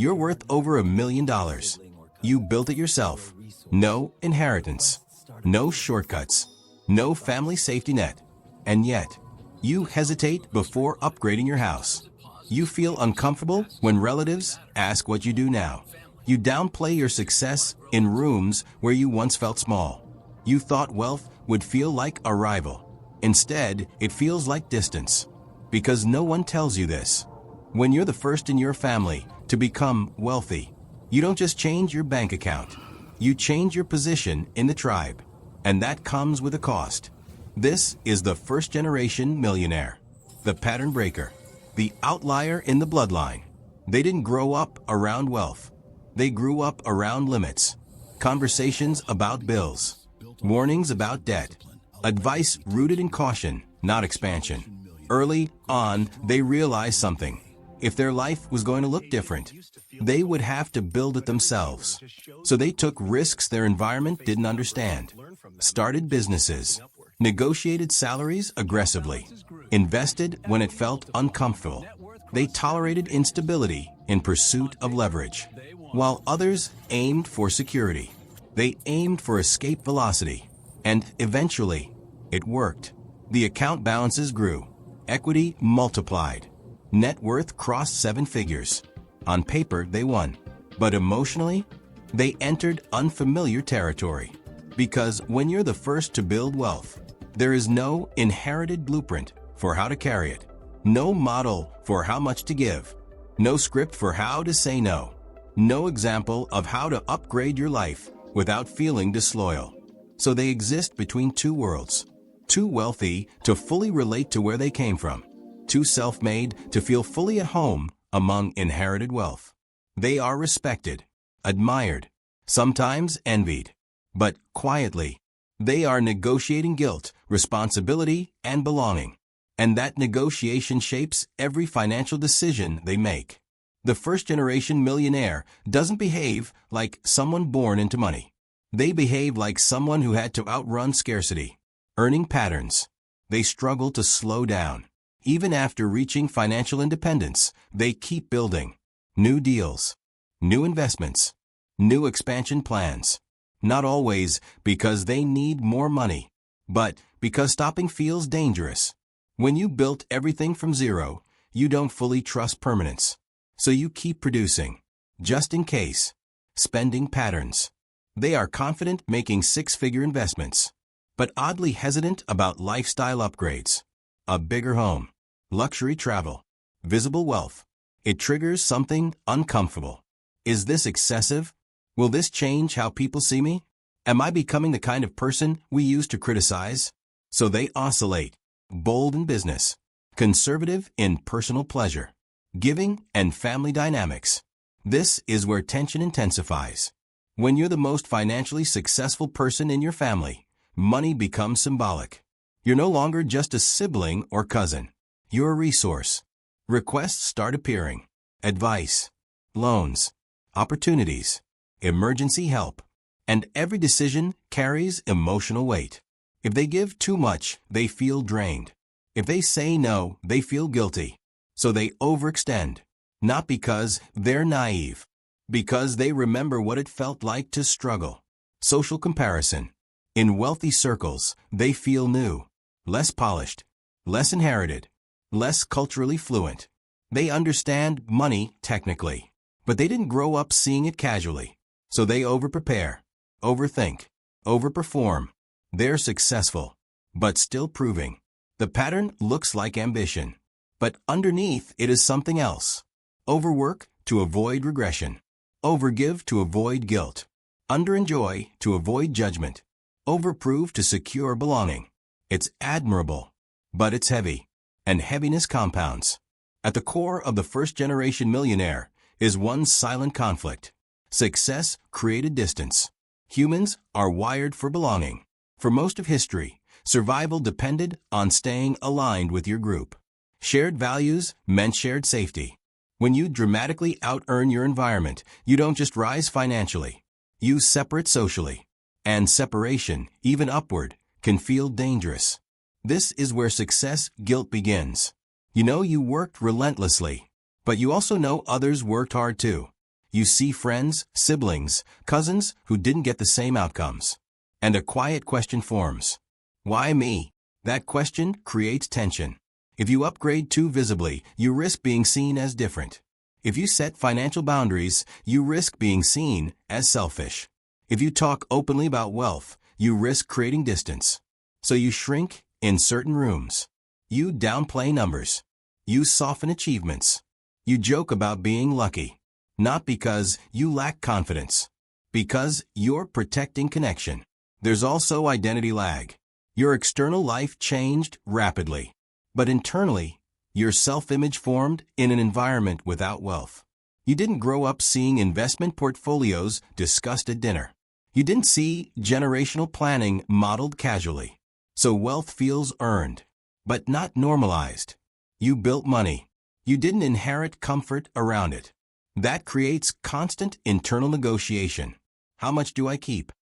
You're worth over $1 million. You built it yourself. No inheritance. No shortcuts. No family safety net. And yet, you hesitate before upgrading your house. You feel uncomfortable when relatives ask what you do now. You downplay your success in rooms where you once felt small. You thought wealth would feel like a rival. Instead, it feels like distance. Because no one tells you this. When you're the first in your family to become wealthy, you don't just change your bank account. You change your position in the tribe. And that comes with a cost. This is the first-generation millionaire. The pattern breaker. The outlier in the bloodline. They didn't grow up around wealth. They grew up around limits. Conversations about bills. Warnings about debt. Advice rooted in caution, not expansion. Early on, they realized something. If their life was going to look different, they would have to build it themselves. So they took risks their environment didn't understand. Started businesses. Negotiated salaries aggressively. Invested when it felt uncomfortable. They tolerated instability in pursuit of leverage. While others aimed for security, they aimed for escape velocity. And eventually, it worked. The account balances grew. Equity multiplied. Net worth crossed 7 figures. On paper, they won. But emotionally, they entered unfamiliar territory. Because when you're the first to build wealth, there is no inherited blueprint for how to carry it. No model for how much to give. No script for how to say no. No example of how to upgrade your life without feeling disloyal. So they exist between two worlds. Too wealthy to fully relate to where they came from. Too self-made to feel fully at home among inherited wealth. They are respected, admired, sometimes envied. But quietly, they are negotiating guilt, responsibility, and belonging. And that negotiation shapes every financial decision they make. The first-generation millionaire doesn't behave like someone born into money. They behave like someone who had to outrun scarcity. Earning patterns. They struggle to slow down. Even after reaching financial independence, they keep building. New deals. New investments. New expansion plans. Not always because they need more money, but because stopping feels dangerous. When you built everything from zero, you don't fully trust permanence. So you keep producing, just in case. Spending patterns. They are confident making 6-figure investments, but oddly hesitant about lifestyle upgrades. A bigger home, luxury travel, visible wealth. It triggers something uncomfortable. Is this excessive? Will this change how people see me? Am I becoming the kind of person we used to criticize? So they oscillate. Bold in business. Conservative in personal pleasure. Giving and family dynamics. This is where tension intensifies. When you're the most financially successful person in your family, money becomes symbolic. You're no longer just a sibling or cousin. You're a resource. Requests start appearing. Advice. Loans. Opportunities. Emergency help. And every decision carries emotional weight. If they give too much, they feel drained. If they say no, they feel guilty. So they overextend. Not because they're naive. Because they remember what it felt like to struggle. Social comparison. In wealthy circles, they feel new. Less polished. Less inherited. Less culturally fluent. They understand money technically. But they didn't grow up seeing it casually. So they overprepare. Overthink. Overperform. They're successful. But still proving. The pattern looks like ambition. But underneath it is something else. Overwork to avoid regression. Overgive to avoid guilt. Underenjoy to avoid judgment. Overprove to secure belonging. It's admirable. But it's heavy. And heaviness compounds. At the core of the first-generation millionaire is one silent conflict. Success created distance. Humans are wired for belonging. For most of history, survival depended on staying aligned with your group. Shared values meant shared safety. When you dramatically out-earn your environment, you don't just rise financially. You separate socially. And separation, even upward, can feel dangerous. This is where success guilt begins. You know you worked relentlessly, but you also know others worked hard too. You see friends, siblings, cousins who didn't get the same outcomes. And a quiet question forms. Why me? That question creates tension. If you upgrade too visibly, you risk being seen as different. If you set financial boundaries, you risk being seen as selfish. If you talk openly about wealth, you risk creating distance. So you shrink in certain rooms. You downplay numbers. You soften achievements. You joke about being lucky. Not because you lack confidence. Because you're protecting connection. There's also identity lag. Your external life changed rapidly. But internally, your self-image formed in an environment without wealth. You didn't grow up seeing investment portfolios discussed at dinner. You didn't see generational planning modeled casually. So wealth feels earned, but not normalized. You built money. You didn't inherit comfort around it. That creates constant internal negotiation. How much do I keep?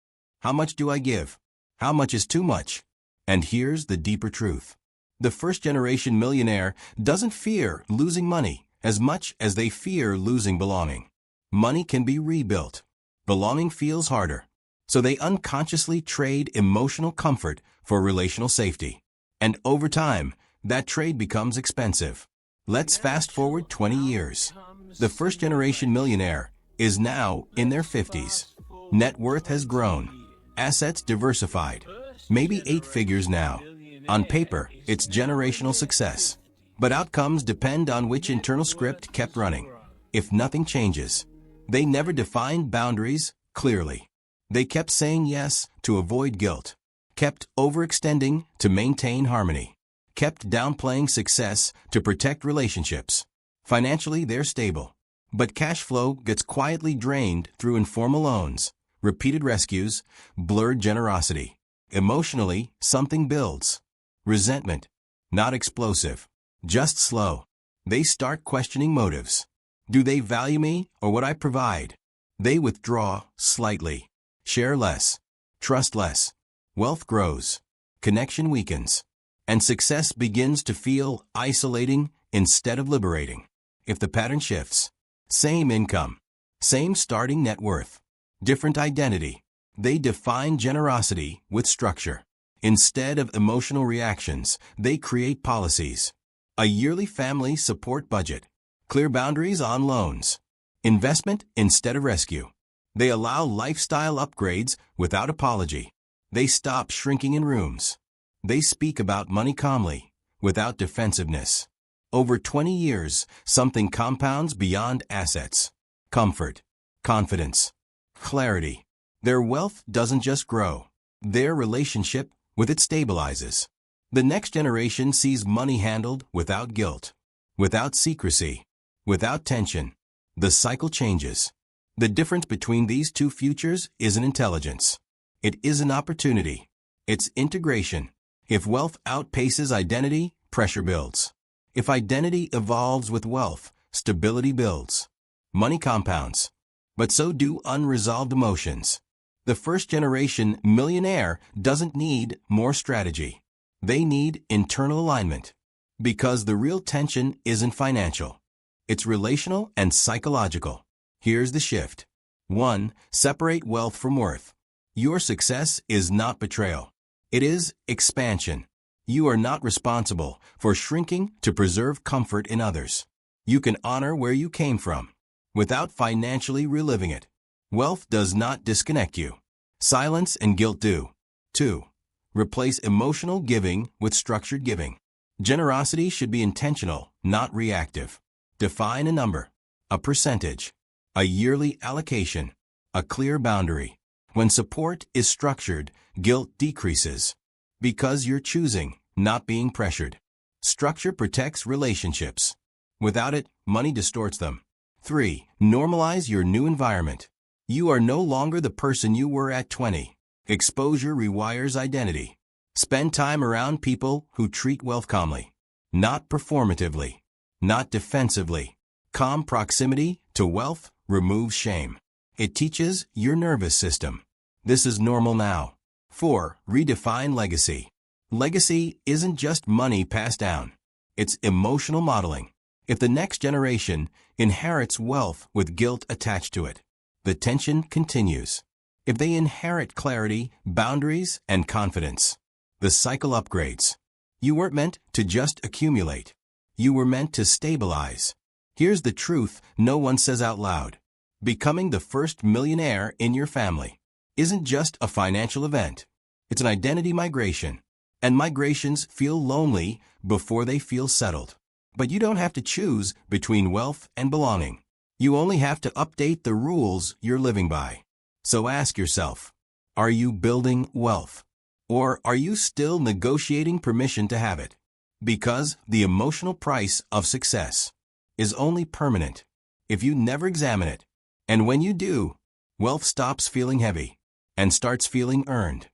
How much do I give? How much is too much? And here's the deeper truth. The first-generation millionaire doesn't fear losing money as much as they fear losing belonging. Money can be rebuilt. Belonging feels harder. So they unconsciously trade emotional comfort for relational safety. And over time, that trade becomes expensive. Let's fast forward 20 years. The first-generation millionaire is now in their 50s. Net worth has grown. Assets diversified. Maybe 8 figures now. On paper, it's generational success. But outcomes depend on which internal script kept running. If nothing changes, they never defined boundaries clearly. They kept saying yes to avoid guilt, kept overextending to maintain harmony, kept downplaying success to protect relationships. Financially, they're stable, but cash flow gets quietly drained through informal loans, repeated rescues, blurred generosity. Emotionally, something builds. Resentment, not explosive, just slow. They start questioning motives. Do they value me or what I provide? They withdraw slightly, share less, trust less. Wealth grows, connection weakens, and success begins to feel isolating instead of liberating. If the pattern shifts, same income, same starting net worth, different identity, they define generosity with structure. Instead of emotional reactions, they create policies. A yearly family support budget, clear boundaries on loans, investment instead of rescue. They allow lifestyle upgrades without apology. They stop shrinking in rooms. They speak about money calmly, without defensiveness. Over 20 years, something compounds beyond assets. Comfort, confidence, clarity. Their wealth doesn't just grow. Their relationship with it stabilizes. The next generation sees money handled without guilt, without secrecy, without tension. The cycle changes. The difference between these two futures isn't intelligence. It is an opportunity. It's integration. If wealth outpaces identity, pressure builds. If identity evolves with wealth, stability builds. Money compounds. But so do unresolved emotions. The first-generation millionaire doesn't need more strategy. They need internal alignment. Because the real tension isn't financial. It's relational and psychological. Here's the shift. 1. Separate wealth from worth. Your success is not betrayal. It is expansion. You are not responsible for shrinking to preserve comfort in others. You can honor where you came from without financially reliving it. Wealth does not disconnect you. Silence and guilt do. 2. Replace emotional giving with structured giving. Generosity should be intentional, not reactive. Define a number, a percentage, a yearly allocation, a clear boundary. When support is structured, guilt decreases. Because you're choosing, not being pressured. Structure protects relationships. Without it, money distorts them. 3. Normalize your new environment. You are no longer the person you were at 20. Exposure rewires identity. Spend time around people who treat wealth calmly. Not performatively. Not defensively. Calm proximity to wealth removes shame. It teaches your nervous system. This is normal now. 4. Redefine legacy. Legacy isn't just money passed down. It's emotional modeling. If the next generation inherits wealth with guilt attached to it. The tension continues. If they inherit clarity, boundaries, and confidence, the cycle upgrades. You weren't meant to just accumulate. You were meant to stabilize. Here's the truth no one says out loud. Becoming the first millionaire in your family isn't just a financial event. It's an identity migration. And migrations feel lonely before they feel settled. But you don't have to choose between wealth and belonging. You only have to update the rules you're living by. So ask yourself, are you building wealth? Or are you still negotiating permission to have it? Because the emotional price of success is only permanent if you never examine it. And when you do, wealth stops feeling heavy and starts feeling earned.